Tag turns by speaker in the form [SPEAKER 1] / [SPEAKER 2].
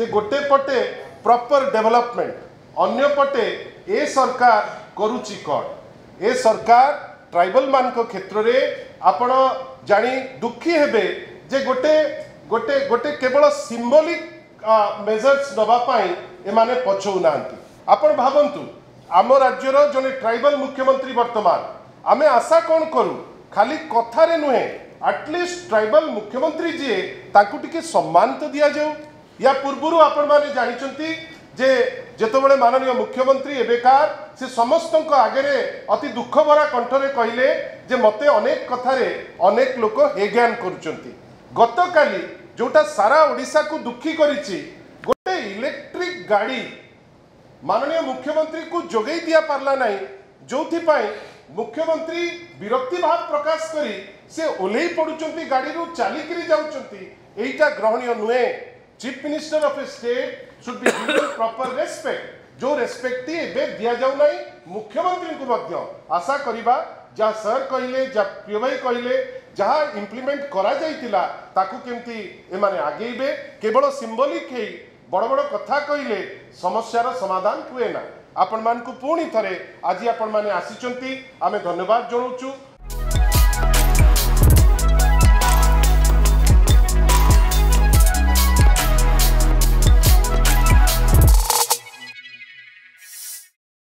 [SPEAKER 1] जे गोटे पटे proper development अन्य पटे ए सरकार करुची कौन ए सरकार ट्राइबल मान को क्षेत्र में आपण जानी दुखी हेबे जे गोटे गोटे गोटे केवल सिंबॉलिक मेजर्स नवापाई एमाने पछौना आपण भावंतु आम राज्यर जने ट्राइबल मुख्यमंत्री वर्तमान आमे आशा कौन करूँ खाली कथारे नुहे एटलिस्ट ट्राइबल मुख्यमंत्री जी ताकू टिके सम्मान तो दिया जाऊ या पूर्व आपण माने जानिचंती जे जेतबेले माननीय मुख्यमंत्री एबेकार से समस्त आगे अति दुख भरा कंठरे कहले जे मते अनेक कथारे अनेक लोक हेज्ञान करुचंती गत काली जोटा सारा ओडिशा को दुखी करिछि गोटे इलेक्ट्रिक गाड़ी माननीय मुख्यमंत्री को जोगई दिया पारला नहीं जोथिपाई मुख्यमंत्री विरक्ति भाव प्रकाश करी से ओल्हे पड़ुचंती गाड़ी रू चालिकरी जाउचंती एटा ग्रहणीय नुहे chief minister of A state should be given proper respect जो रेस्पेक्ट एबे दिया जाउ नहीं मुख्यमंत्री को मध्य आशा करिबा जा सर कहले जा प्रिय भाई कहले जहाँ इम्प्लीमेंट करा जाइतिला ताकू केमती एमाने आगेबे केवल सिंबॉलिक हे बड़ बड़ कथा कहले समस्यार समाधान हुए ना आपण मान को पुणी थरे आज आपण माने आसीचंती आमे धन्यवाद जणाउछु।